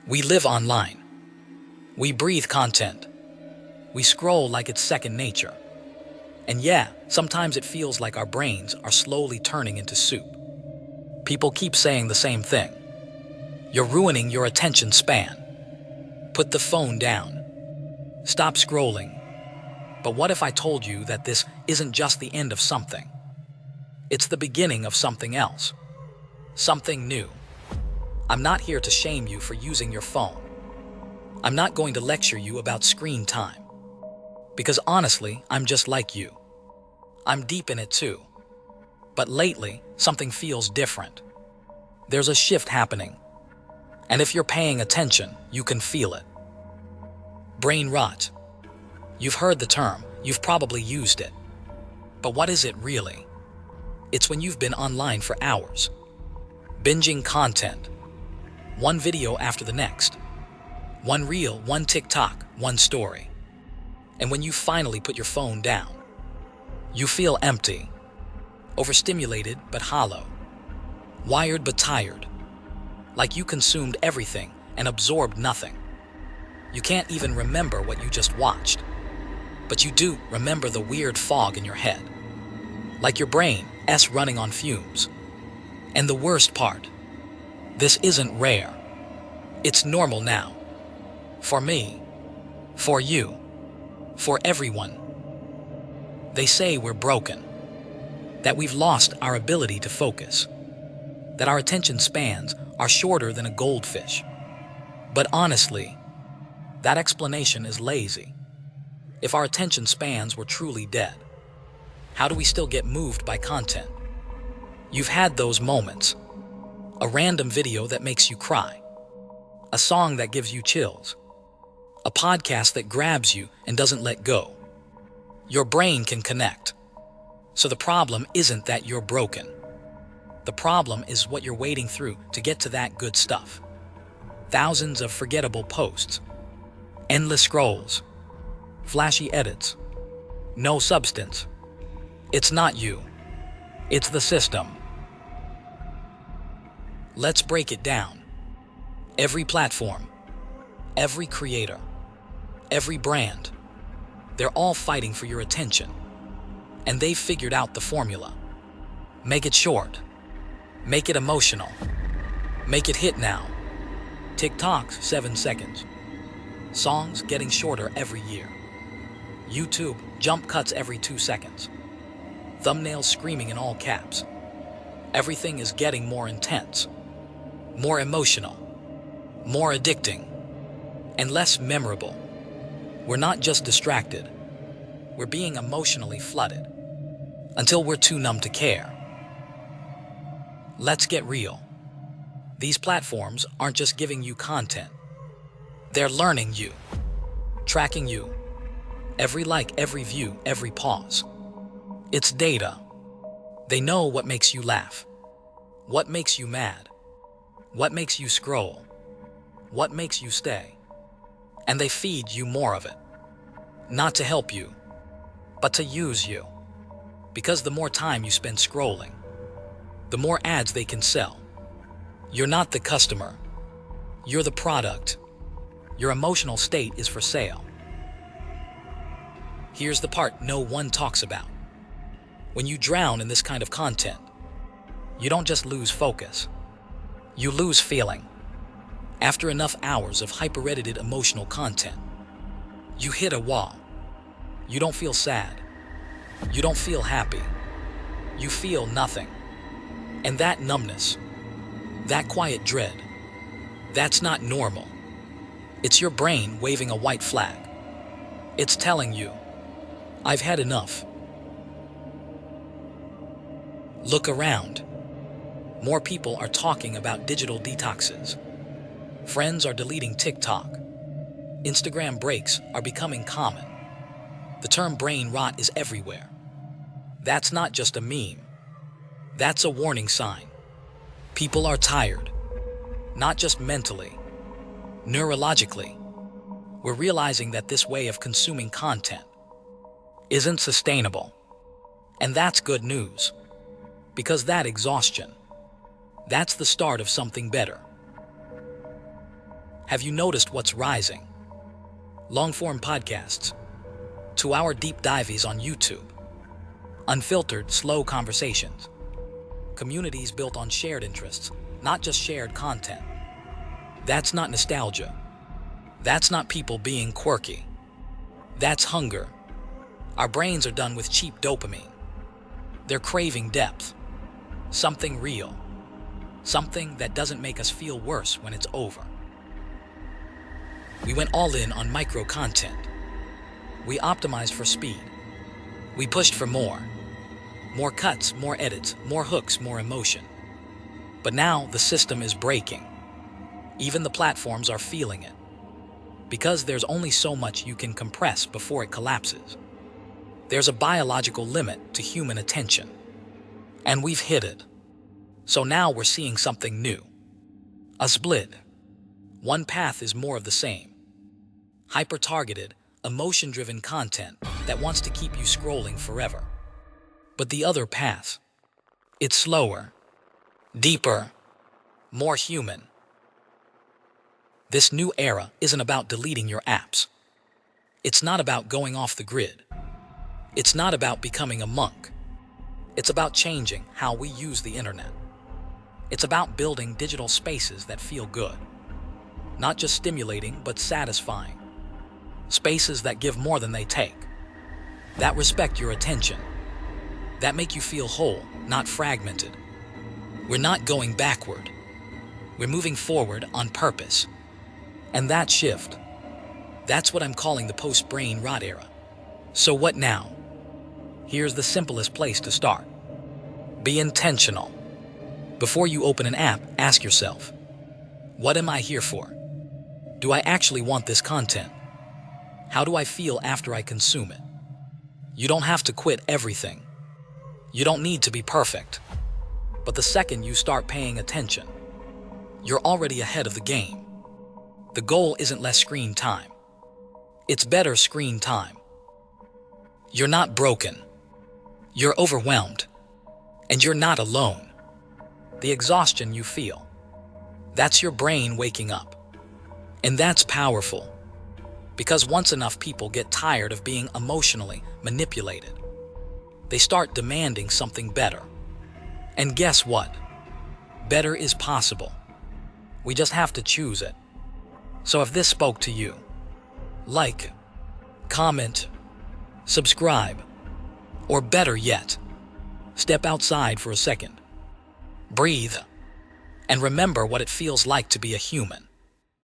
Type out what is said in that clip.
We live online. We breathe content. We scroll like it's second nature. And yeah, sometimes it feels like our brains are slowly turning into soup. People keep saying the same thing. You're ruining your attention span. Put the phone down. Stop scrolling. But what if I told you that this isn't just the end of something? It's the beginning of something else. Something new. I'm not here to shame you for using your phone. I'm not going to lecture you about screen time. Because honestly, I'm just like you. I'm deep in it too. But lately, something feels different. There's a shift happening. And if you're paying attention, you can feel it. Brain rot. You've heard the term, you've probably used it. But what is it really? It's when you've been online for hours, binging content, one video after the next, one reel, one TikTok, one story. And when you finally put your phone down, you feel empty, overstimulated but hollow, wired but tired, like you consumed everything and absorbed nothing. You can't even remember what you just watched, but you do remember the weird fog in your head, like your brain's running on fumes. And the worst part, this isn't rare. It's normal now. For me, for you, for everyone. They say we're broken, that we've lost our ability to focus, that our attention spans are shorter than a goldfish. But honestly, that explanation is lazy. If our attention spans were truly dead, how do we still get moved by content? You've had those moments. A random video that makes you cry. A song that gives you chills. A podcast that grabs you and doesn't let go. Your brain can connect. So the problem isn't that you're broken. The problem is what you're wading through to get to that good stuff. Thousands of forgettable posts. Endless scrolls. Flashy edits. No substance. It's not you. It's the system. Let's break it down. Every platform, every creator, every brand, they're all fighting for your attention. And they've figured out the formula. Make it short. Make it emotional. Make it hit now. TikTok's 7 seconds. Songs getting shorter every year. YouTube jump cuts every 2 seconds. Thumbnails screaming in all caps. Everything is getting more intense, more emotional, more addicting, and less memorable. We're not just distracted, we're being emotionally flooded, until we're too numb to care. Let's get real. These platforms aren't just giving you content. They're learning you, tracking you, every like, every view, every pause. It's data. They know what makes you laugh, what makes you mad, what makes you scroll, what makes you stay. And they feed you more of it. Not to help you, but to use you. Because the more time you spend scrolling, the more ads they can sell. You're not the customer. You're the product. Your emotional state is for sale. Here's the part no one talks about. When you drown in this kind of content, you don't just lose focus. You lose feeling. After enough hours of hyper-edited emotional content, you hit a wall. You don't feel sad. You don't feel happy. You feel nothing. And that numbness, that quiet dread, that's not normal. It's your brain waving a white flag. It's telling you, I've had enough. Look around. More people are talking about digital detoxes. Friends are deleting TikTok. Instagram breaks are becoming common. The term brain rot is everywhere. That's not just a meme. That's a warning sign. People are tired. Not just mentally, neurologically. We're realizing that this way of consuming content isn't sustainable. And that's good news. Because that exhaustion, that's the start of something better. Have you noticed what's rising? Longform podcasts, 2-hour deep dives on YouTube, unfiltered, slow conversations, communities built on shared interests, not just shared content. That's not nostalgia. That's not people being quirky. That's hunger. Our brains are done with cheap dopamine. They're craving depth, something real, something that doesn't make us feel worse when it's over. We went all in on micro content. We optimized for speed. We pushed for more cuts, more edits, more hooks, more emotion. But now the system is breaking. Even the platforms are feeling it. Because there's only so much you can compress before it collapses. There's a biological limit to human attention. And we've hit it. So now we're seeing something new. A split. One path is more of the same. Hyper-targeted, emotion-driven content that wants to keep you scrolling forever. But the other path, it's slower, deeper, more human. This new era isn't about deleting your apps. It's not about going off the grid. It's not about becoming a monk. It's about changing how we use the internet. It's about building digital spaces that feel good. Not just stimulating, but satisfying. Spaces that give more than they take. That respect your attention. That make you feel whole, not fragmented. We're not going backward. We're moving forward on purpose. And that shift, that's what I'm calling the post-brain rot era. So what now? Here's the simplest place to start. Be intentional. Before you open an app, ask yourself, what am I here for? Do I actually want this content? How do I feel after I consume it? You don't have to quit everything. You don't need to be perfect. But the second you start paying attention, you're already ahead of the game. The goal isn't less screen time. It's better screen time. You're not broken. You're overwhelmed. And you're not alone. The exhaustion you feel, that's your brain waking up. And that's powerful. Because once enough people get tired of being emotionally manipulated, they start demanding something better. And guess what? Better is possible. We just have to choose it. So if this spoke to you, like, comment, subscribe, or better yet, step outside for a second. Breathe, and remember what it feels like to be a human.